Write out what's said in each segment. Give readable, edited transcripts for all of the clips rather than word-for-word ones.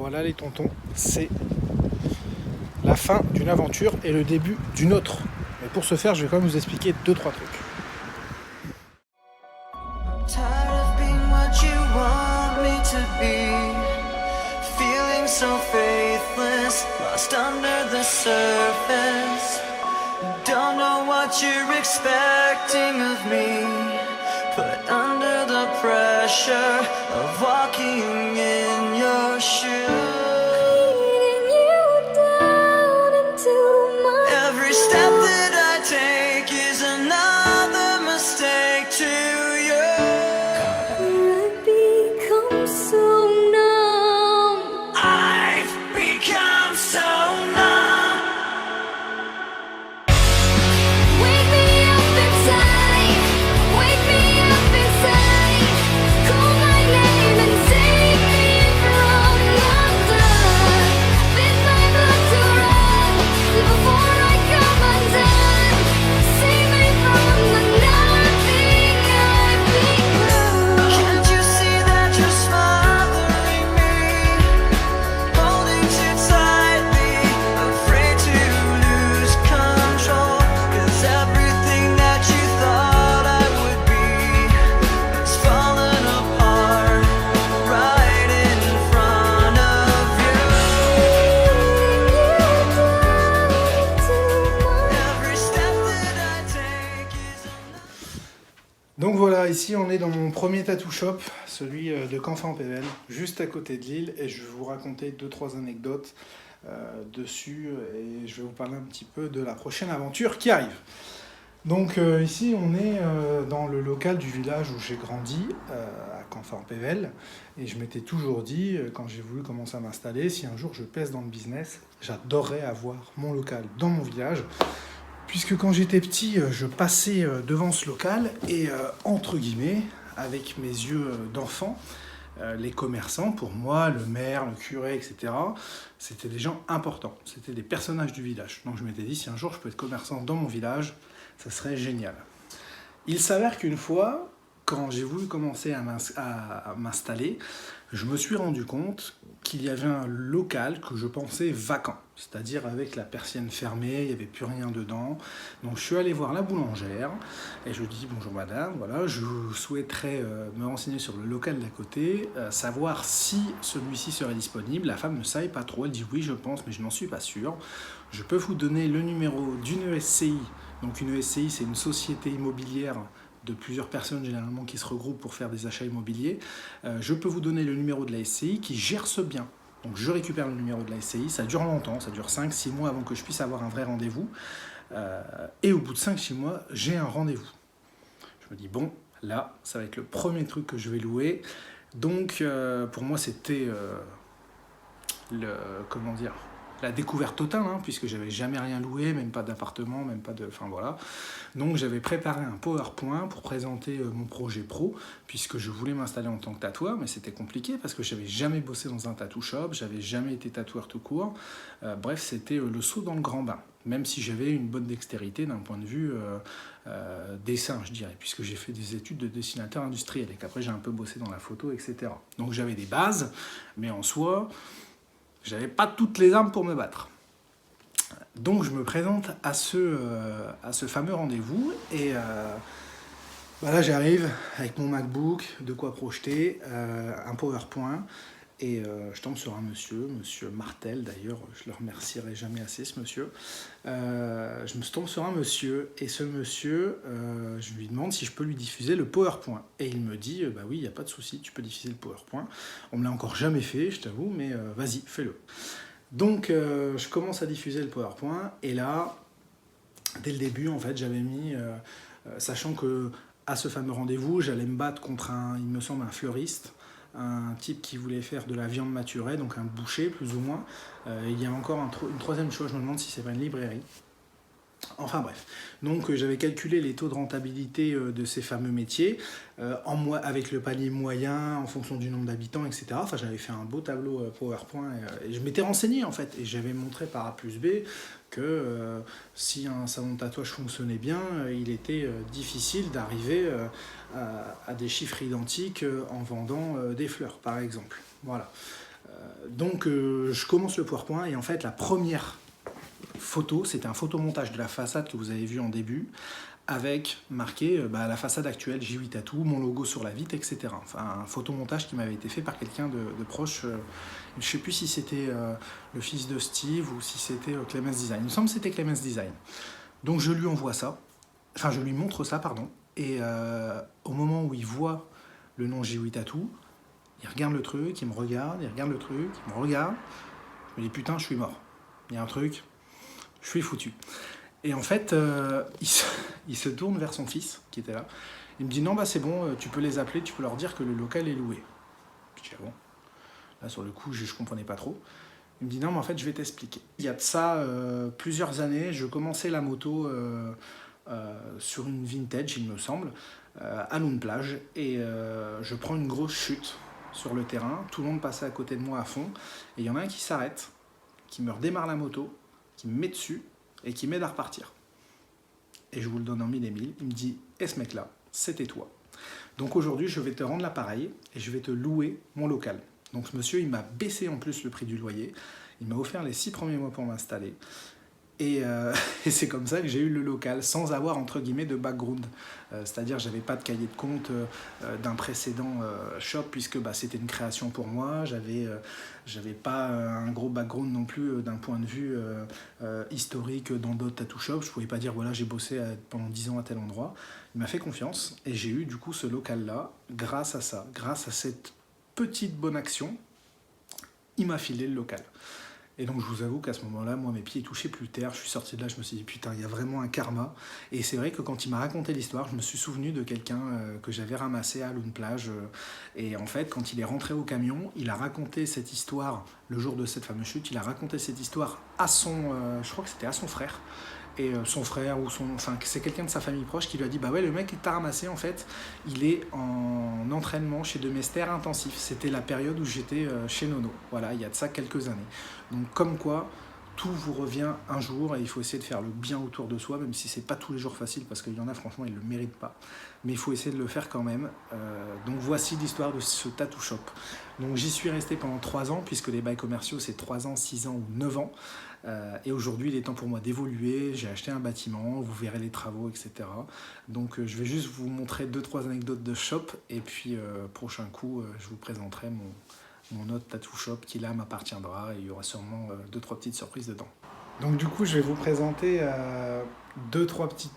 Voilà les tontons, c'est la fin d'une aventure et le début d'une autre. Mais pour ce faire, je vais quand même vous expliquer 2-3 trucs. Tired of being what you want me to be, feeling so faithless, lost under the surface. Don't know what you're expecting of me, put under the pressure of walking in your shoes. Every step that I take is another mistake to you. I've become so numb. I've become so numb. Wake me up inside. Wake me up inside. Call my name and save me from the dark. Fit my blood to run before I come undone. Save me from the nothing I've become. Can't you see that you're smothering me, holding too tightly, afraid to lose control? 'Cause everything that you thought I would be is falling apart right in front of you. Every step that I take is Donc voilà, ici on est dans mon premier tattoo shop, celui de Canfin-en-Pévèle, juste à côté de Lille, et je vais vous raconter 2-3 anecdotes dessus, et je vais vous parler un petit peu de la prochaine aventure qui arrive. Donc ici on est dans le local du village où j'ai grandi, à Canfin-en-Pévèle, et je m'étais toujours dit, quand j'ai voulu commencer à m'installer, si un jour je pèse dans le business, j'adorerais avoir mon local dans mon village. Puisque quand j'étais petit, je passais devant ce local et, entre guillemets, avec mes yeux d'enfant, les commerçants, pour moi, le maire, le curé, etc., c'était des gens importants. C'était des personnages du village. Donc je m'étais dit, si un jour je peux être commerçant dans mon village, ça serait génial. Il s'avère qu'une fois, quand j'ai voulu commencer à m'installer, je me suis rendu compte qu'il y avait un local que je pensais vacant, c'est-à-dire avec la persienne fermée, il n'y avait plus rien dedans. Donc je suis allé voir la boulangère et je lui dis bonjour madame, voilà, je souhaiterais me renseigner sur le local d'à côté, savoir si celui-ci serait disponible. La femme ne savait pas trop, elle dit oui je pense mais je n'en suis pas sûr. Je peux vous donner le numéro d'une SCI, donc une SCI c'est une société immobilière de plusieurs personnes généralement qui se regroupent pour faire des achats immobiliers. Je peux vous donner le numéro de la SCI qui gère ce bien. Donc je récupère le numéro de la SCI, ça dure longtemps, ça dure 5-6 mois avant que je puisse avoir un vrai rendez-vous. Et au bout de 5-6 mois, j'ai un rendez-vous. Je me dis bon, là, ça va être le premier truc que je vais louer. Donc pour moi c'était la découverte totale, hein, puisque j'avais jamais rien loué, même pas d'appartement, même pas de... Enfin voilà. Donc j'avais préparé un PowerPoint pour présenter mon projet pro, puisque je voulais m'installer en tant que tatoueur, mais c'était compliqué parce que j'avais jamais bossé dans un tattoo shop, j'avais jamais été tatoueur tout court. Bref, c'était le saut dans le grand bain, même si j'avais une bonne dextérité d'un point de vue dessin, je dirais, puisque j'ai fait des études de dessinateur industriel et qu'après j'ai un peu bossé dans la photo, etc. Donc j'avais des bases, mais en soi... j'avais pas toutes les armes pour me battre. Donc je me présente à ce fameux rendez-vous et là j'arrive avec mon MacBook, de quoi projeter, un PowerPoint et je tombe sur un monsieur Martel d'ailleurs, je le remercierai jamais assez ce monsieur. Je me tombe sur un monsieur et ce monsieur, je lui demande si je peux lui diffuser le PowerPoint et il me dit bah oui, il n'y a pas de souci, tu peux diffuser le PowerPoint. On me l'a encore jamais fait, je t'avoue, mais vas-y, fais-le. Donc je commence à diffuser le PowerPoint et là, dès le début, en fait, j'avais mis, sachant que à ce fameux rendez-vous, j'allais me battre contre il me semble, un fleuriste, un type qui voulait faire de la viande maturée, donc un boucher plus ou moins. Il y a encore une troisième chose, je me demande si c'est pas une librairie. Enfin bref, donc j'avais calculé les taux de rentabilité de ces fameux métiers avec le panier moyen en fonction du nombre d'habitants, etc. Enfin j'avais fait un beau tableau PowerPoint et je m'étais renseigné en fait et j'avais montré par A plus B que si un salon de tatouage fonctionnait bien, il était difficile d'arriver à des chiffres identiques en vendant des fleurs par exemple. Voilà. Donc je commence le PowerPoint et en fait la première photo, c'était un photomontage de la façade que vous avez vu en début, avec marqué la façade actuelle, J8 Tattoo, mon logo sur la vitre, etc. Enfin, un photomontage qui m'avait été fait par quelqu'un de proche. Je ne sais plus si c'était le fils de Steve ou si c'était Clemens Design. Il me semble que c'était Clemens Design. Donc je lui envoie ça, enfin je lui montre ça, pardon, et au moment où il voit le nom J8 Tattoo, il regarde le truc, il me regarde, il regarde le truc, il me regarde, je me dis putain, je suis mort. Il y a un truc, je suis foutu. Et en fait, il se tourne vers son fils qui était là. Il me dit non, c'est bon, tu peux les appeler, tu peux leur dire que le local est loué. Je dis ah bon. Là, sur le coup, je ne comprenais pas trop. Il me dit non, mais en fait, je vais t'expliquer. Il y a de ça plusieurs années, je commençais la moto sur une vintage, il me semble, à Lune Plage. Et je prends une grosse chute sur le terrain. Tout le monde passait à côté de moi à fond. Et il y en a un qui s'arrête, qui me redémarre la moto, qui me met dessus et qui m'aide à repartir. Et je vous le donne en mille et mille. Il me dit « Et ce mec-là, c'était toi. Donc aujourd'hui, je vais te rendre l'appareil et je vais te louer mon local. » Donc ce monsieur, il m'a baissé en plus le prix du loyer. Il m'a offert les 6 premiers mois pour m'installer. Et c'est comme ça que j'ai eu le local, sans avoir, entre guillemets, de background. C'est-à-dire, j'avais pas de cahier de compte d'un précédent shop, puisque c'était une création pour moi. J'avais pas un gros background non plus d'un point de vue historique dans d'autres tattoo shops. Je pouvais pas dire, voilà, j'ai bossé pendant 10 ans à tel endroit. Il m'a fait confiance, et j'ai eu du coup ce local-là, grâce à ça, grâce à cette petite bonne action, il m'a filé le local. Et donc je vous avoue qu'à ce moment-là, moi mes pieds touchaient plus terre, je suis sorti de là, je me suis dit putain, il y a vraiment un karma. Et c'est vrai que quand il m'a raconté l'histoire, je me suis souvenu de quelqu'un que j'avais ramassé à Lune Plage. Et en fait, quand il est rentré au camion, il a raconté cette histoire, le jour de cette fameuse chute, il a raconté cette histoire à son, je crois que c'était à son frère. Et son frère, c'est quelqu'un de sa famille proche qui lui a dit bah ouais, le mec qui t'a ramassé en fait, il est en entraînement chez De Mester intensif. C'était la période où j'étais chez Nono. Voilà, il y a de ça quelques années. Donc comme quoi, tout vous revient un jour et il faut essayer de faire le bien autour de soi, même si c'est pas tous les jours facile parce qu'il y en a franchement ils le méritent pas. Mais il faut essayer de le faire quand même. Donc voici l'histoire de ce tattoo shop. Donc j'y suis resté pendant 3 ans puisque les bails commerciaux c'est 3 ans, 6 ans ou 9 ans. Et aujourd'hui, il est temps pour moi d'évoluer. J'ai acheté un bâtiment, vous verrez les travaux, etc. Donc, je vais juste vous montrer 2-3 anecdotes de shop. Et puis, prochain coup, je vous présenterai mon autre tattoo shop qui, là, m'appartiendra. Et il y aura sûrement 2-3 petites surprises dedans. Donc, du coup, je vais vous présenter 2-3 petites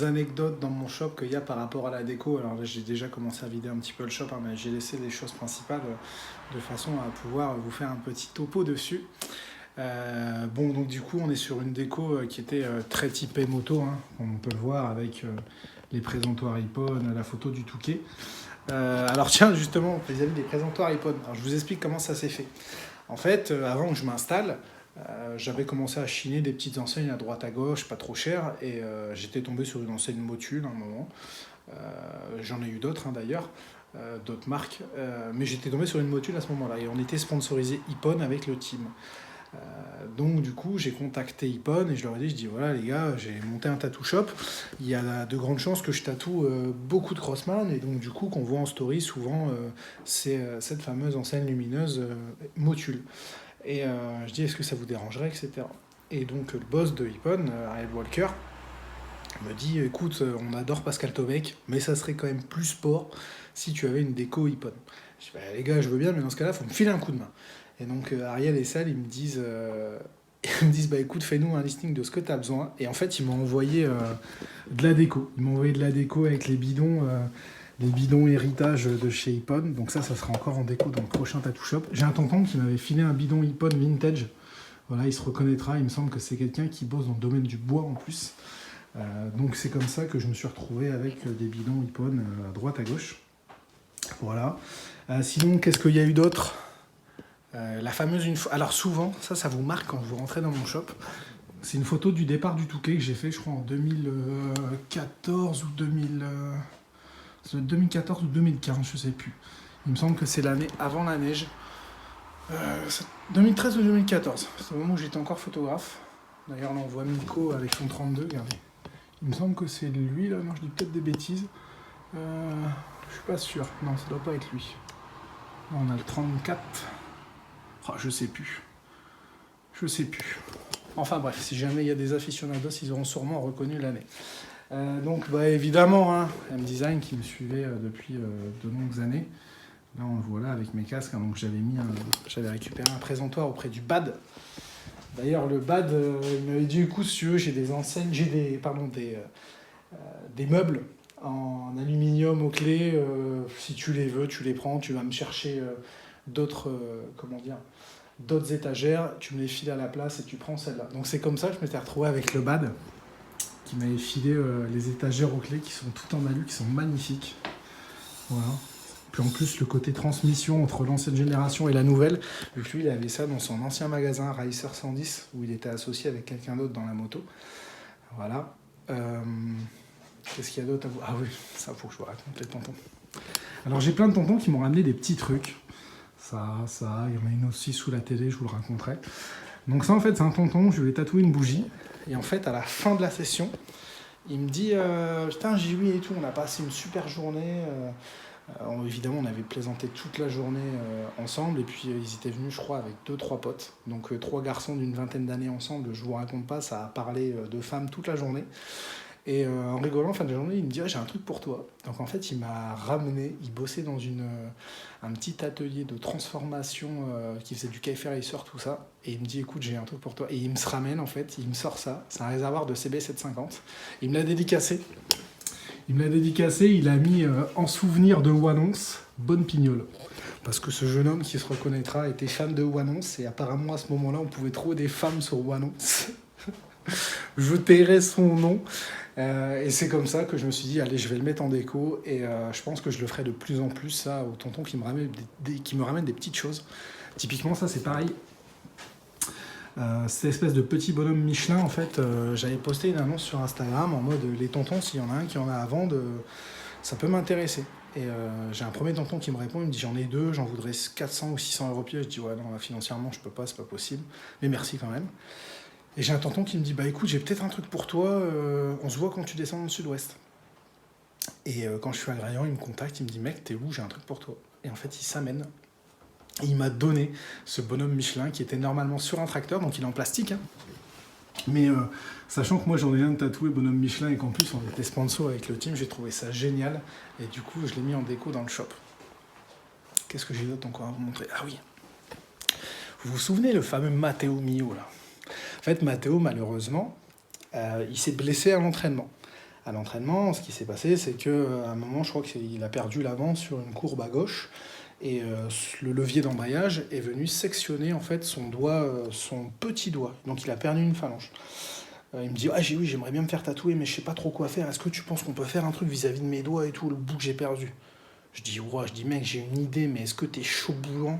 anecdotes dans mon shop qu'il y a par rapport à la déco. Alors là, j'ai déjà commencé à vider un petit peu le shop, mais j'ai laissé les choses principales de façon à pouvoir vous faire un petit topo dessus. Donc du coup on est sur une déco qui était très typée moto, comme on peut le voir avec les présentoirs iPhone, la photo du Touquet. Alors tiens, justement, vis-à-vis des présentoirs iPhone, alors je vous explique comment ça s'est fait. En fait, avant que je m'installe, j'avais commencé à chiner des petites enseignes à droite à gauche, pas trop chères, et j'étais tombé sur une enseigne Motul à un moment. J'en ai eu d'autres d'ailleurs, d'autres marques, mais j'étais tombé sur une Motul à ce moment-là, et on était sponsorisé iPhone avec le team. Donc du coup j'ai contacté Ippon et je leur ai dit, je dis voilà les gars, j'ai monté un tattoo shop, il y a de grandes chances que je tatoue beaucoup de crossman, et donc du coup qu'on voit en story souvent c'est cette fameuse enseigne lumineuse Motul. Et je dis est-ce que ça vous dérangerait, etc. Et donc le boss de Ippon, Ariel Walker, me dit écoute, on adore Pascal Tomek, mais ça serait quand même plus sport si tu avais une déco Ippon. Je dis bah, les gars je veux bien, mais dans ce cas-là il faut me filer un coup de main. Et donc Ariel et Sal, ils me disent bah écoute, fais-nous un listing de ce que tu as besoin. Et en fait, ils m'ont envoyé de la déco. Ils m'ont envoyé de la déco avec les bidons héritage de chez Ippon. Donc ça sera encore en déco dans le prochain tattoo shop. J'ai un tonton qui m'avait filé un bidon Ippon vintage. Voilà, il se reconnaîtra. Il me semble que c'est quelqu'un qui bosse dans le domaine du bois en plus. Donc c'est comme ça que je me suis retrouvé avec des bidons Ippon à droite à gauche. Voilà. Sinon, qu'est-ce qu'il y a eu d'autre ? La fameuse alors souvent, ça vous marque quand vous rentrez dans mon shop. C'est une photo du départ du Touquet que j'ai fait, je crois, en 2014 ou 2014 ou 2015, je sais plus. Il me semble que c'est l'année avant la neige. 2013 ou 2014, c'est au moment où j'étais encore photographe. D'ailleurs, là, on voit Miko avec son 32, regardez. Il me semble que c'est lui, là. Non, je dis peut-être des bêtises. Je suis pas sûr. Non, ça doit pas être lui. Là, on a le 34. Oh, je sais plus. Enfin bref, si jamais il y a des aficionados, ils auront sûrement reconnu l'année. Donc bah, évidemment, hein, M-Design qui me suivait depuis de longues années. Là on le voit là avec mes casques, hein, donc j'avais récupéré un présentoir auprès du BAD. D'ailleurs le BAD, il m'avait dit écoute si tu veux, j'ai des meubles en aluminium aux clés, si tu les veux, tu les prends, tu vas me chercher d'autres étagères, tu me les files à la place et tu prends celle-là. Donc c'est comme ça que je m'étais retrouvé avec le BAD qui m'avait filé les étagères aux clés qui sont toutes en alu, qui sont magnifiques. Voilà. Puis en plus le côté transmission entre l'ancienne génération et la nouvelle, vu que lui il avait ça dans son ancien magasin Racer 110 où il était associé avec quelqu'un d'autre dans la moto. Voilà. Qu'est-ce qu'il y a d'autre à vous... Ah oui, ça faut que je vous raconte les tontons. Alors j'ai plein de tontons qui m'ont ramené des petits trucs. Ça, il y en a une aussi sous la télé, je vous le raconterai. Donc ça en fait c'est un tonton, je lui ai tatoué une bougie. Et en fait à la fin de la session, il me dit putain j'ai oui et tout, on a passé une super journée. Évidemment on avait plaisanté toute la journée ensemble. Et puis ils étaient venus je crois avec 2-3 potes. Donc 3 garçons d'une vingtaine d'années ensemble, je vous raconte pas, ça a parlé de femmes toute la journée. Et en rigolant, fin de la journée, il me dit j'ai un truc pour toi. Donc en fait, il m'a ramené, il bossait dans un petit atelier de transformation qui faisait du KF Racer, tout ça. Et il me dit écoute, j'ai un truc pour toi. Et il me se ramène en fait, il me sort ça. C'est un réservoir de CB750. Il me l'a dédicacé. Il a mis en souvenir de Wannons, bonne pignole. Parce que ce jeune homme qui se reconnaîtra était fan de Wannons. Et apparemment, à ce moment-là, on pouvait trouver des femmes sur Wannons. Je tairai son nom. Et c'est comme ça que je me suis dit, allez, je vais le mettre en déco. Et je pense que je le ferai de plus en plus, ça, aux tontons qui me ramènent des petites choses. Typiquement, ça, c'est pareil. Cette espèce de petit bonhomme Michelin, en fait, j'avais posté une annonce sur Instagram en mode, les tontons, s'il y en a un qui en a à vendre, ça peut m'intéresser. Et j'ai un premier tonton qui me répond, il me dit, j'en ai 2, j'en voudrais 400 ou 600 € pièce. Je dis, ouais, non, là, financièrement, je peux pas, c'est pas possible. Mais merci quand même. Et j'ai un tonton qui me dit, bah écoute, j'ai peut-être un truc pour toi, on se voit quand tu descends dans le sud-ouest. Et quand je suis à Graillan, il me contacte, il me dit, mec, t'es où, j'ai un truc pour toi. Et en fait, il s'amène. Et il m'a donné ce bonhomme Michelin qui était normalement sur un tracteur, donc il est en plastique. Hein. Mais sachant que moi j'en ai un tatoué bonhomme Michelin et qu'en plus on était sponsor avec le team, j'ai trouvé ça génial. Et du coup, je l'ai mis en déco dans le shop. Qu'est-ce que j'ai d'autre encore à vous montrer ? Ah oui. Vous vous souvenez le fameux Matteo Mio là ? En fait, Matteo, malheureusement, il s'est blessé à l'entraînement. À l'entraînement, ce qui s'est passé, c'est qu'à un moment, je crois qu'il a perdu l'avant sur une courbe à gauche. Et le levier d'embrayage est venu sectionner en fait son petit doigt. Donc il a perdu une phalange. Il me dit oui, j'aimerais bien me faire tatouer, mais je sais pas trop quoi faire. Est-ce que tu penses qu'on peut faire un truc vis-à-vis de mes doigts et tout, le bout que j'ai perdu ? Je dis mec, j'ai une idée, mais est-ce que t'es chaud bouillant ?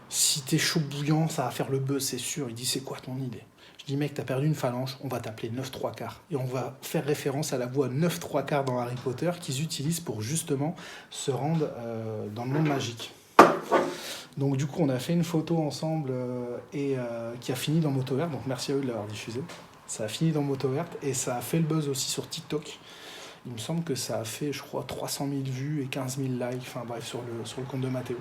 Si t'es chaud bouillant, ça va faire le buzz, c'est sûr. Il dit c'est quoi ton idée ? Je dis mec, t'as perdu une phalange, on va t'appeler 9-3/4. Et on va faire référence à la voix 9-3/4 dans Harry Potter qu'ils utilisent pour justement se rendre dans le monde magique. Donc du coup, on a fait une photo ensemble qui a fini dans Motovert. Donc merci à eux de l'avoir diffusé. Ça a fini dans Motovert et ça a fait le buzz aussi sur TikTok. Il me semble que ça a fait, je crois, 300 000 vues et 15 000 likes. Enfin bref, sur le compte de Mathéo.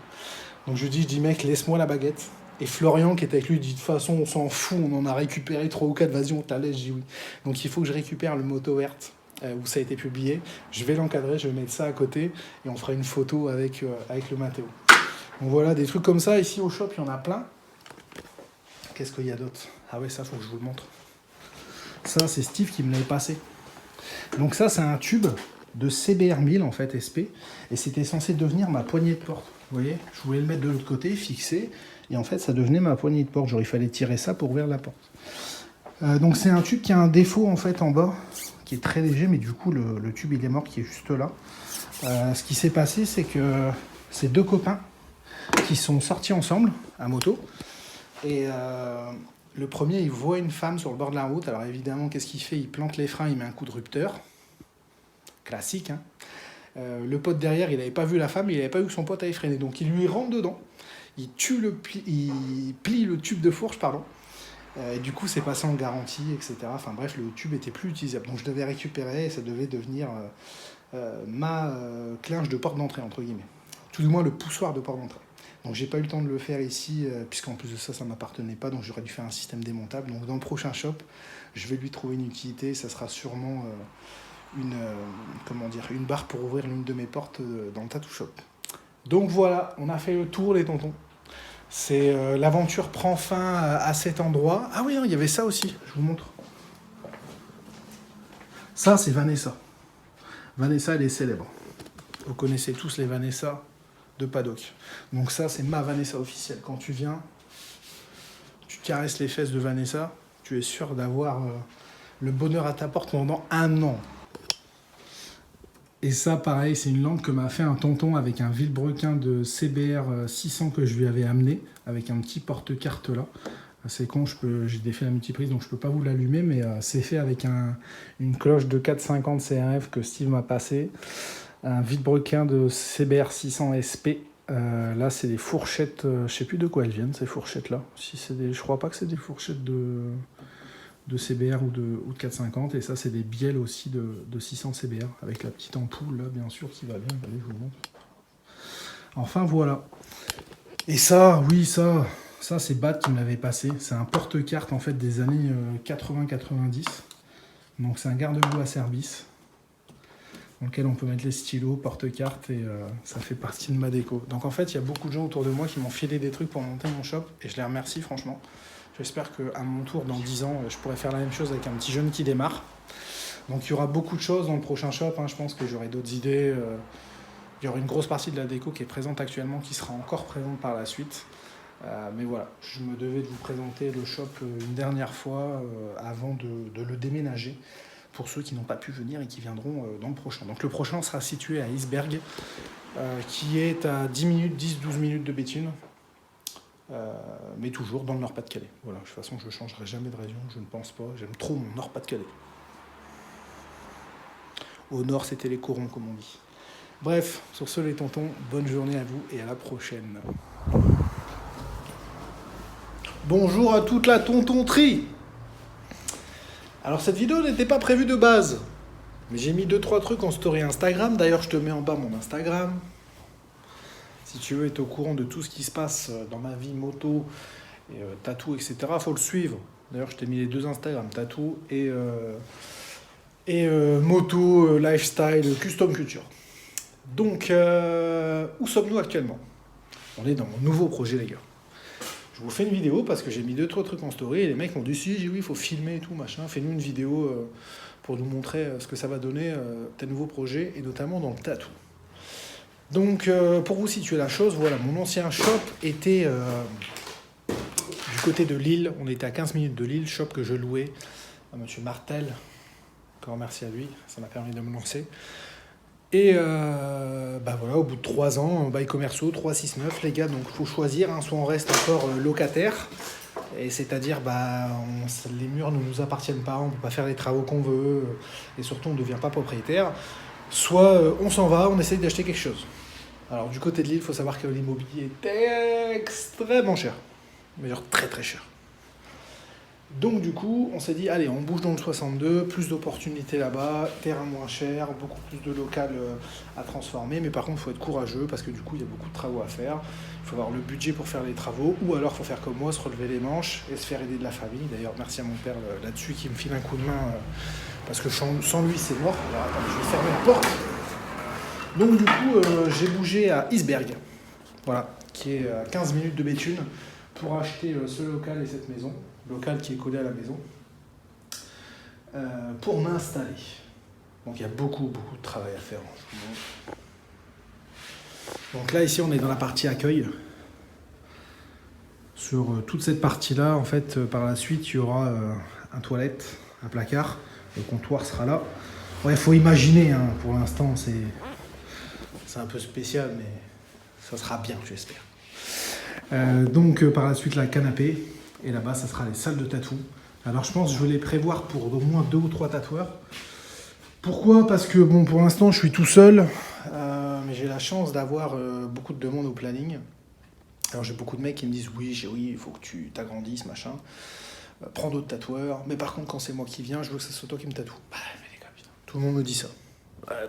Donc je dis mec, laisse-moi la baguette. Et Florian qui était avec lui dit de toute façon on s'en fout, on en a récupéré 3 ou 4, vas-y on te la laisse, je dis oui. Donc il faut que je récupère le Motovert où ça a été publié, je vais l'encadrer, je vais mettre ça à côté et on fera une photo avec le Mathéo. Donc voilà, des trucs comme ça, ici au shop il y en a plein. Qu'est-ce qu'il y a d'autre ? Ah ouais, ça faut que je vous le montre. Ça c'est Steve qui me l'avait passé. Donc ça c'est un tube de CBR 1000 en fait SP et c'était censé devenir ma poignée de porte. Vous voyez, je voulais le mettre de l'autre côté, fixé. Et en fait, ça devenait ma poignée de porte. Genre, il fallait tirer ça pour ouvrir la porte. Donc, c'est un tube qui a un défaut, en fait, en bas, qui est très léger. Mais du coup, le tube, il est mort, qui est juste là. Ce qui s'est passé, c'est que c'est 2 copains qui sont sortis ensemble, à moto. Et le premier, il voit une femme sur le bord de la route. Alors, évidemment, qu'est-ce qu'il fait ? Il plante les freins, il met un coup de rupteur. Classique, hein. Le pote derrière, il n'avait pas vu la femme, il n'avait pas vu que son pote avait freiné. Donc, il lui rentre dedans. Il plie le tube de fourche, pardon. Et du coup, c'est passé en garantie, etc. Enfin bref, le tube était plus utilisable. Donc je devais récupérer et ça devait devenir ma clinche de porte d'entrée, entre guillemets. Tout du moins le poussoir de porte d'entrée. Donc j'ai pas eu le temps de le faire ici, puisqu'en plus de ça, ça m'appartenait pas, donc j'aurais dû faire un système démontable. Donc dans le prochain shop, je vais lui trouver une utilité, ça sera sûrement une barre pour ouvrir l'une de mes portes dans le tattoo shop. Donc voilà, on a fait le tour les tontons. L'aventure prend fin à cet endroit. Ah oui, il y avait ça aussi, je vous montre. Ça, c'est Vanessa. Vanessa, elle est célèbre. Vous connaissez tous les Vanessa de Paddock. Donc ça, c'est ma Vanessa officielle. Quand tu viens, tu caresses les fesses de Vanessa, tu es sûr d'avoir le bonheur à ta porte pendant 1 an. Et ça, pareil, c'est une lampe que m'a fait un tonton avec un vilebrequin de CBR 600 que je lui avais amené, avec un petit porte-carte là. C'est con, j'ai défait la multiprise, donc je peux pas vous l'allumer, mais c'est fait avec une cloche de 450 CRF que Steve m'a passé, un vilebrequin de CBR 600 SP. Là, c'est des fourchettes, je sais plus de quoi elles viennent, ces fourchettes-là. Je crois pas que c'est des fourchettes de CBR ou de 450, et ça, c'est des bielles aussi de 600 CBR, avec la petite ampoule, là, bien sûr, qui va bien. Allez, je vous montre. Enfin, voilà. Et ça, oui, ça c'est Bat qui me l'avait passé. C'est un porte-carte, en fait, des années 80-90. Donc, c'est un garde-boue à service, dans lequel on peut mettre les stylos, porte-carte, et ça fait partie de ma déco. Donc, en fait, il y a beaucoup de gens autour de moi qui m'ont filé des trucs pour monter mon shop, et je les remercie, franchement. J'espère qu'à mon tour, dans 10 ans, je pourrai faire la même chose avec un petit jeune qui démarre. Donc, il y aura beaucoup de choses dans le prochain shop. Je pense que j'aurai d'autres idées. Il y aura une grosse partie de la déco qui est présente actuellement, qui sera encore présente par la suite. Mais voilà, je me devais de vous présenter le shop une dernière fois avant de le déménager, pour ceux qui n'ont pas pu venir et qui viendront dans le prochain. Donc le prochain sera situé à Isberg, qui est à 10-12 minutes de Béthune, mais toujours dans le Nord-Pas-de-Calais. Voilà, de toute façon, je ne changerai jamais de région, je ne pense pas. J'aime trop mon Nord-Pas-de-Calais. Au nord, c'était les corons, comme on dit. Bref, sur ce, les tontons, bonne journée à vous et à la prochaine. Bonjour à toute la tontonterie. Alors cette vidéo n'était pas prévue de base, mais j'ai mis 2-3 trucs en story Instagram. D'ailleurs, je te mets en bas mon Instagram. Si tu veux être au courant de tout ce qui se passe dans ma vie moto, et, tatou, etc., faut le suivre. D'ailleurs, je t'ai mis les 2 Instagram, tatou et moto, lifestyle, custom culture. Donc, où sommes-nous actuellement? On est dans mon nouveau projet, les gars. Je vous fais une vidéo parce que j'ai mis 2-3 trucs en story et les mecs m'ont dit si, j'ai oui, il faut filmer et tout, machin. Fais-nous une vidéo pour nous montrer ce que ça va donner, tes nouveaux projets, et notamment dans le tatou. Donc, pour vous situer la chose, voilà, mon ancien shop était du côté de Lille. On était à 15 minutes de Lille, shop que je louais à Monsieur Martel. Encore merci à lui, ça m'a permis de me lancer. Et voilà, au bout de 3 ans, bail commerciaux, 369, les gars, donc il faut choisir, soit on reste encore locataire, et c'est-à-dire les murs ne nous appartiennent pas, on ne peut pas faire les travaux qu'on veut, et surtout on ne devient pas propriétaire, soit on s'en va, on essaye d'acheter quelque chose. Alors du côté de Lille, il faut savoir que l'immobilier est extrêmement cher, mais genre très très cher. Donc du coup, on s'est dit, allez, on bouge dans le 62, plus d'opportunités là-bas, terrain moins cher, beaucoup plus de local à transformer, mais par contre, il faut être courageux, parce que du coup, il y a beaucoup de travaux à faire. Il faut avoir le budget pour faire les travaux, ou alors il faut faire comme moi, se relever les manches et se faire aider de la famille. D'ailleurs, merci à mon père là-dessus qui me file un coup de main, parce que sans lui, c'est mort. Alors attendez, je vais fermer la porte. Donc du coup, j'ai bougé à Isberg, voilà, qui est à 15 minutes de Béthune, pour acheter ce local et cette maison. Local qui est collé à la maison, pour m'installer. Donc il y a beaucoup de travail à faire en ce moment. Donc là ici on est dans la partie accueil. Sur toute cette partie-là, en fait, par la suite il y aura un toilette, un placard, le comptoir sera là. Il faut imaginer, pour l'instant c'est un peu spécial, mais ça sera bien, j'espère. Donc par la suite la canapé. Et là-bas, ça sera les salles de tatou. Alors, je pense que je vais les prévoir pour au moins 2 ou 3 tatoueurs. Pourquoi? Parce que, bon, pour l'instant, je suis tout seul. Mais j'ai la chance d'avoir beaucoup de demandes au planning. Alors, j'ai beaucoup de mecs qui me disent « Oui, il faut que tu t'agrandisses, machin. Prends d'autres tatoueurs. Mais par contre, quand c'est moi qui viens, je veux que ce soit toi qui me tatoue. » Bah, mais les gars, putain, tout le monde me dit ça.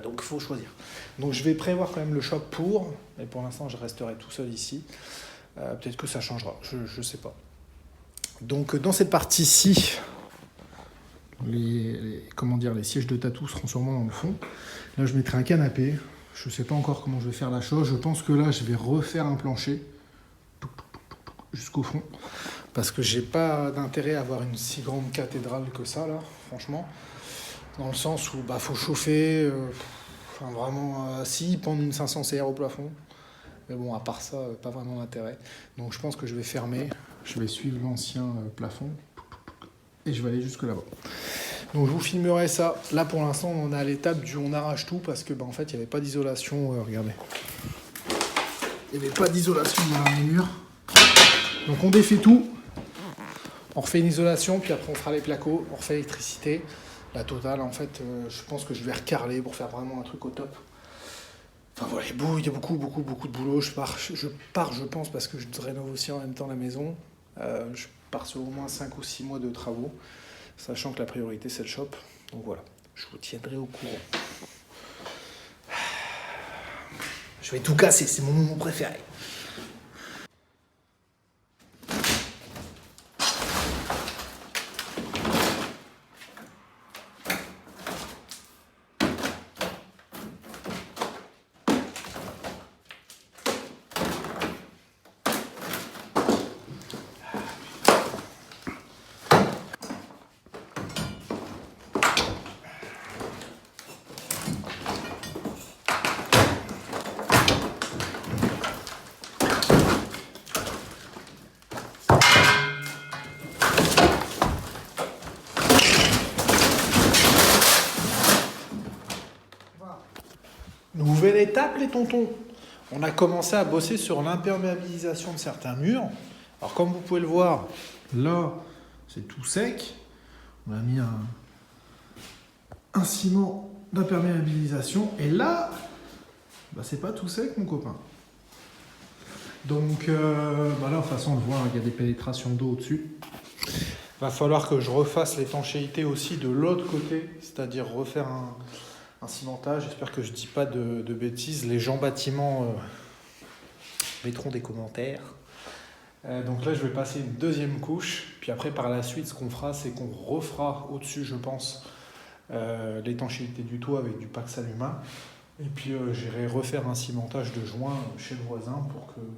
Donc il faut choisir. Donc je vais prévoir quand même le shop pour, mais pour l'instant je resterai tout seul ici. Peut-être que ça changera, je sais pas. Donc dans cette partie-ci, les sièges de tatou seront sûrement dans le fond. Là je mettrai un canapé. Je sais pas encore comment je vais faire la chose. Je pense que là je vais refaire un plancher jusqu'au fond. Parce que j'ai pas d'intérêt à avoir une si grande cathédrale que ça là, franchement. Dans le sens où faut chauffer, vraiment si pendre une 500 CR au plafond. Mais bon, à part ça, pas vraiment d'intérêt. Donc je pense que je vais fermer, je vais suivre l'ancien plafond et je vais aller jusque là-bas. Donc je vous filmerai ça. Là pour l'instant on est à l'étape du on arrache tout parce que en fait il n'y avait pas d'isolation, regardez. Il n'y avait pas d'isolation dans les murs. Donc on défait tout. On refait une isolation, puis après on fera les placos, on refait l'électricité. La totale, en fait, je pense que je vais recarreler pour faire vraiment un truc au top. Enfin voilà, il y a beaucoup de boulot. Je pars, je pense, parce que je rénove aussi en même temps la maison. Je pars sur au moins 5 ou 6 mois de travaux, sachant que la priorité c'est le shop. Donc voilà, je vous tiendrai au courant. Je vais tout casser, c'est mon moment préféré. Nouvelle étape, les tontons. On a commencé à bosser sur l'imperméabilisation de certains murs. Alors, comme vous pouvez le voir, là, c'est tout sec. On a mis un ciment d'imperméabilisation. Et là, c'est pas tout sec, mon copain. Donc, là, de toute façon, on le voit, il y a des pénétrations d'eau au-dessus. Va falloir que je refasse l'étanchéité aussi de l'autre côté, c'est-à-dire refaire un cimentage. J'espère que je dis pas de bêtises. Les gens bâtiments mettront des commentaires. Donc là, je vais passer une deuxième couche. Puis après, par la suite, ce qu'on fera, c'est qu'on refera au-dessus, je pense, l'étanchéité du toit avec du Pax Aluma. Et puis, j'irai refaire un cimentage de joint chez le voisin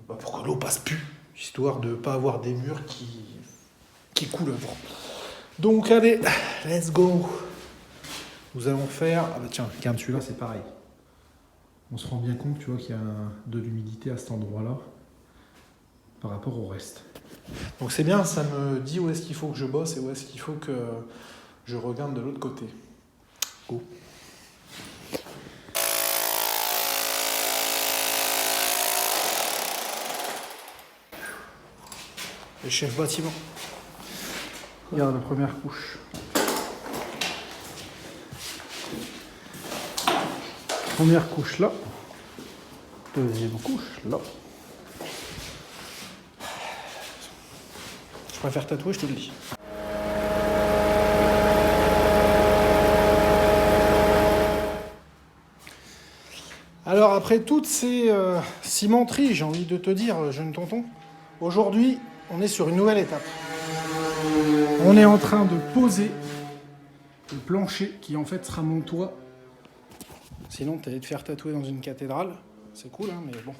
pour que l'eau passe plus, histoire de ne pas avoir des murs qui coulent le vent. Donc, allez, let's go. Nous allons faire... Ah bah tiens, regarde celui-là, c'est pareil. On se rend bien compte, tu vois, qu'il y a de l'humidité à cet endroit-là par rapport au reste. Donc c'est bien, ça me dit où est-ce qu'il faut que je bosse et où est-ce qu'il faut que je regarde de l'autre côté. Go. Le chef bâtiment. Regarde la première couche. Première couche là, deuxième couche là. Je préfère tatouer, je te le dis. Alors après toutes ces cimenteries, j'ai envie de te dire, jeune tonton, aujourd'hui on est sur une nouvelle étape. On est en train de poser le plancher qui en fait sera mon toit. Sinon, tu allais te faire tatouer dans une cathédrale. C'est cool, hein, mais bon.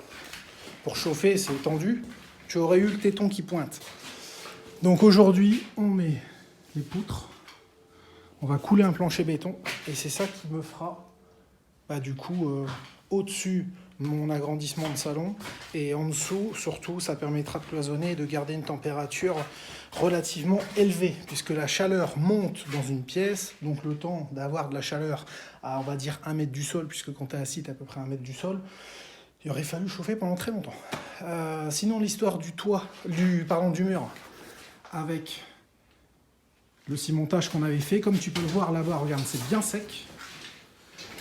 Pour chauffer, c'est tendu. Tu aurais eu le téton qui pointe. Donc aujourd'hui, on met les poutres. On va couler un plancher béton. Et c'est ça qui me fera, au-dessus, mon agrandissement de salon. Et en dessous, surtout, ça permettra de cloisonner et de garder une température relativement élevée, puisque la chaleur monte dans une pièce. Donc le temps d'avoir de la chaleur à, on va dire, 1 mètre du sol, puisque quand tu es assis, tu es à peu près 1 mètre du sol, il aurait fallu chauffer pendant très longtemps. Sinon, l'histoire du mur, avec le cimentage qu'on avait fait, comme tu peux le voir là-bas, regarde, c'est bien sec.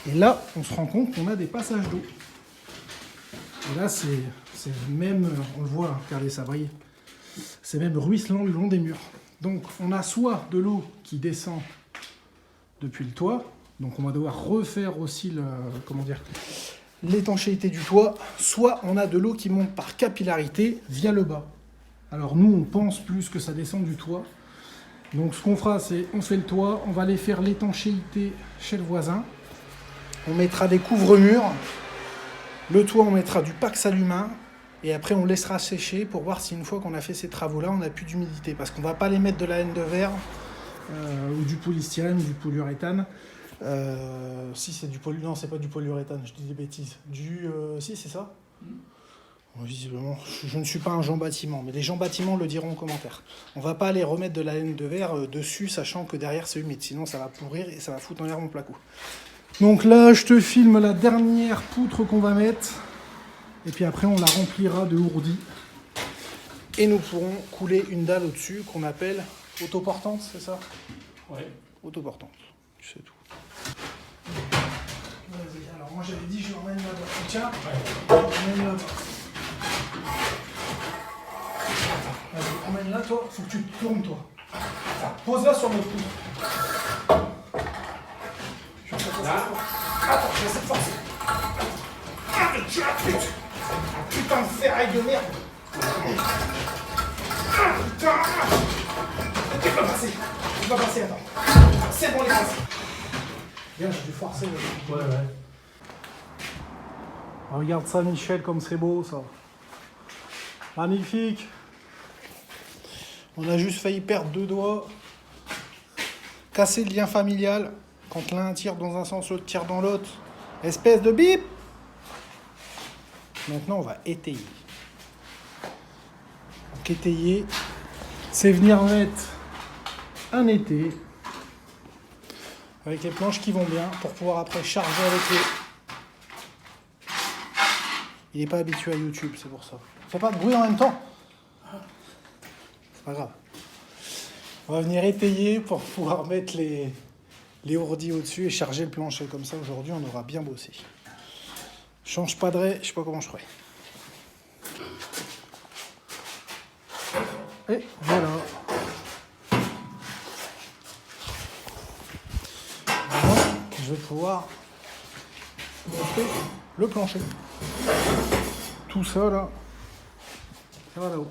Et là, on se rend compte qu'on a des passages d'eau. Et là, c'est même, on le voit, regardez ça brille, c'est même ruisselant le long des murs. Donc, on a soit de l'eau qui descend depuis le toit, Donc on va devoir refaire aussi l'étanchéité du toit. Soit on a de l'eau qui monte par capillarité via le bas. Alors nous, on pense plus que ça descend du toit. Donc ce qu'on fera, c'est on fait le toit, on va aller faire l'étanchéité chez le voisin. On mettra des couvre-murs. Le toit, on mettra du Pax Aluma. Et après, on laissera sécher pour voir si une fois qu'on a fait ces travaux-là, on n'a plus d'humidité. Parce qu'on ne va pas les mettre de la laine de verre ou du polystyrène ou du polyuréthane. Si c'est du non, c'est pas du polyuréthane, je dis des bêtises. Si, c'est ça. Bon, visiblement, je ne suis pas un Jean Bâtiment, mais les gens bâtiments le diront en commentaire. On va pas aller remettre de la laine de verre dessus, sachant que derrière c'est humide, sinon ça va pourrir et ça va foutre en l'air mon placo. Donc là, je te filme la dernière poutre qu'on va mettre, et puis après on la remplira de ourdi, et nous pourrons couler une dalle au-dessus qu'on appelle autoportante, c'est ça? Ouais. Autoportante, c'est tout. Vas-y, alors moi j'avais dit je l'emmène là-bas. Tiens, emmène là-bas. Vas-y, emmène là toi, faut que tu te tournes toi. Attends, pose-la sur notre poutre. Là. Attends, j'essaie de forcer. Ah mais tu la pute. Putain de ferraille de merde. Ah putain. Tu peux passer. Tu peux passer, attends. C'est bon les passer. Bien, j'ai dû forcer. Ouais. Regarde ça, Michel, comme c'est beau, ça. Magnifique. On a juste failli perdre 2 doigts. Casser le lien familial. Quand l'un tire dans un sens, l'autre tire dans l'autre. Espèce de bip. Maintenant, on va étayer. Donc, étayer, c'est venir mettre un été avec les planches qui vont bien pour pouvoir après charger avec les... Il n'est pas habitué à YouTube, c'est pour ça. Fais pas de bruit en même temps. C'est pas grave. On va venir étayer pour pouvoir mettre les ourdis au-dessus et charger le plancher. Comme ça, aujourd'hui, on aura bien bossé. Change pas de raie, je sais pas comment je ferai. Et voilà. Je vais pouvoir monter le plancher. Tout ça là, ça va là-haut.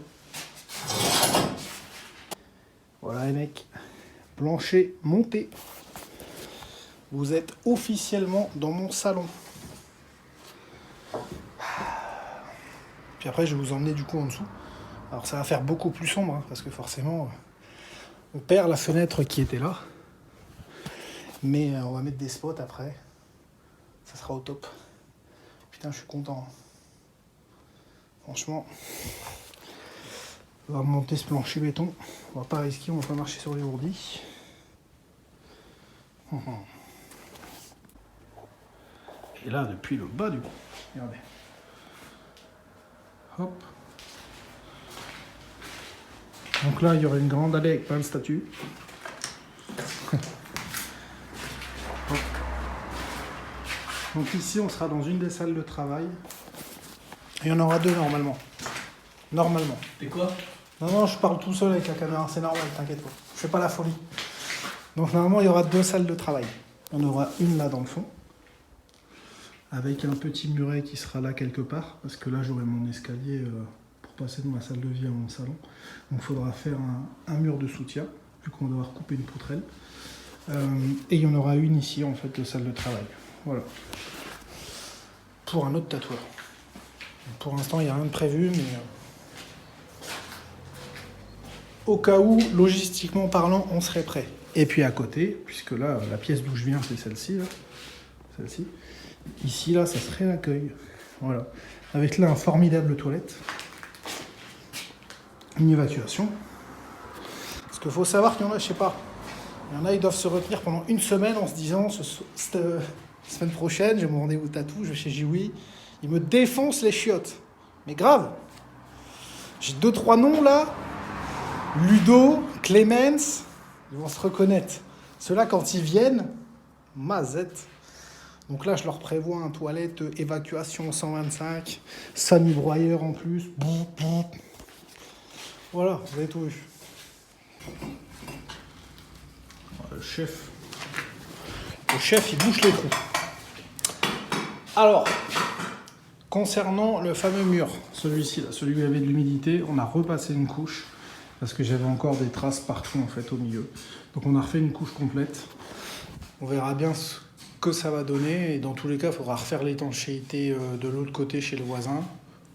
Voilà les mecs, plancher monté. Vous êtes officiellement dans mon salon. Puis après je vais vous emmener du coup en dessous. Alors ça va faire beaucoup plus sombre hein, parce que forcément on perd la fenêtre qui était là. Mais on va mettre des spots après. Ça sera au top. Putain, je suis content. Franchement, on va monter ce plancher béton. On va pas risquer, on va pas marcher sur les ourdis. Et là, depuis le bas du coup. Regardez. Hop. Donc là, il y aura une grande allée avec plein de statues. Donc ici, on sera dans une des salles de travail. Il y en aura 2 normalement. Normalement. Et quoi? Non, je parle tout seul avec la caméra, c'est normal, t'inquiète pas. Je fais pas la folie. Donc normalement, il y aura 2 salles de travail. On aura une là dans le fond, avec un petit muret qui sera là quelque part, parce que là, j'aurai mon escalier pour passer de ma salle de vie à mon salon. Donc il faudra faire un mur de soutien, vu qu'on va devoir couper une poutrelle. Et il y en aura une ici, en fait, de salle de travail. Voilà. Pour un autre tatoueur. Pour l'instant, il n'y a rien de prévu, mais au cas où, logistiquement parlant, on serait prêt. Et puis à côté, puisque là, la pièce d'où je viens, c'est celle-ci. Là. Celle-ci. Ici, là, ça serait l'accueil. Voilà. Avec là, un formidable toilette. Une évacuation. Parce qu'il faut savoir qu'il y en a, je sais pas. Il y en a, ils doivent se retenir pendant une semaine en se disant, cette semaine prochaine, j'ai mon rendez-vous tatou, je vais chez Jiwi. Ils me défoncent les chiottes. Mais grave. J'ai 2-3 noms là. Ludo, Clemens. Ils vont se reconnaître. Ceux-là, quand ils viennent, mazette. Donc là, je leur prévois un toilette, évacuation 125, Sony broyeur en plus. Voilà, vous avez tout vu. Le chef. le chef il bouche les trous. Alors, concernant le fameux mur, celui-ci, là, celui où il y avait de l'humidité, on a repassé une couche parce que j'avais encore des traces partout en fait au milieu. Donc on a refait une couche complète. On verra bien ce que ça va donner et dans tous les cas, il faudra refaire l'étanchéité de l'autre côté chez le voisin.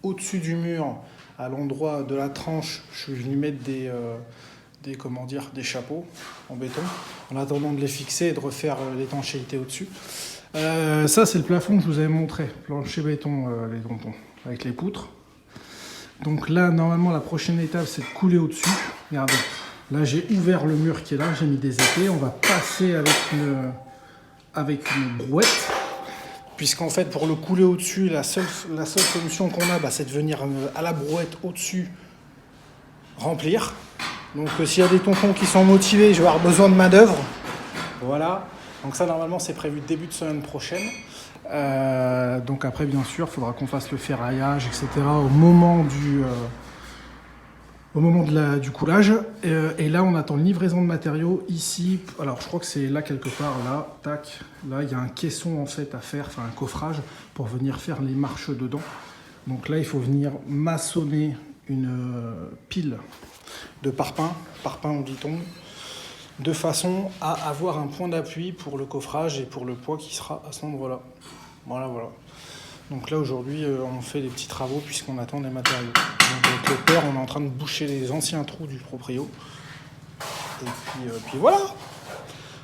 Au-dessus du mur, à l'endroit de la tranche, je suis venu mettre des chapeaux en béton en attendant de les fixer et de refaire l'étanchéité au-dessus. Ça, c'est le plafond que je vous avais montré, plancher béton, les tontons, avec les poutres. Donc là, normalement, la prochaine étape, c'est de couler au-dessus. Regardez, là, j'ai ouvert le mur qui est là, j'ai mis des épées. On va passer avec une brouette, puisqu'en fait, pour le couler au-dessus, la seule solution qu'on a, c'est de venir à la brouette au-dessus remplir. Donc, s'il y a des tontons qui sont motivés, je vais avoir besoin de main-d'œuvre. Voilà. Donc ça, normalement, c'est prévu début de semaine prochaine. Donc après, bien sûr, il faudra qu'on fasse le ferraillage, etc. au moment du coulage. Et là, on attend livraison de matériaux ici. Alors, je crois que c'est là quelque part, là, tac. Là, il y a un caisson en fait à faire, enfin un coffrage pour venir faire les marches dedans. Donc là, il faut venir maçonner une pile de parpaing ou dit-on, de façon à avoir un point d'appui pour le coffrage et pour le poids qui sera à cet endroit-là. Voilà. Donc là, aujourd'hui, on fait des petits travaux puisqu'on attend des matériaux. Donc avec le père, on est en train de boucher les anciens trous du proprio. Et puis voilà.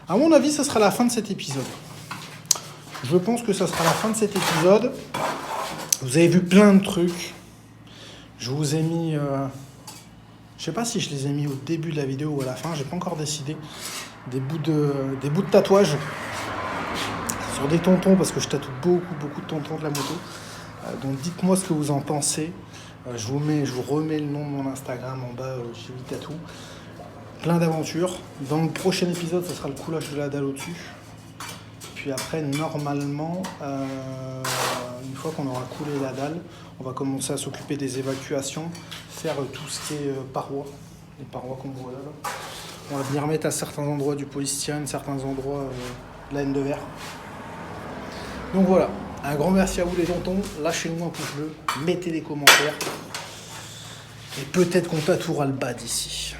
À mon avis, ça sera la fin de cet épisode. Je pense que ça sera la fin de cet épisode. Vous avez vu plein de trucs. Je vous ai mis... Je sais pas si je les ai mis au début de la vidéo ou à la fin, j'ai pas encore décidé. Des bouts de tatouage sur des tontons, parce que je tatoue beaucoup de tontons de la moto. Donc dites-moi ce que vous en pensez. Je vous remets le nom de mon Instagram en bas chez Vitatou. Plein d'aventures. Dans le prochain épisode, ce sera le coulage de la dalle au-dessus. Puis après, normalement, une fois qu'on aura coulé la dalle, on va commencer à s'occuper des évacuations, faire tout ce qui est parois, les parois qu'on voit là. On va venir mettre à certains endroits du polystyrène, certains endroits de la laine de verre. Donc voilà, un grand merci à vous les tontons, lâchez-nous un pouce bleu, mettez des commentaires, et peut-être qu'on tatouera le bas d'ici.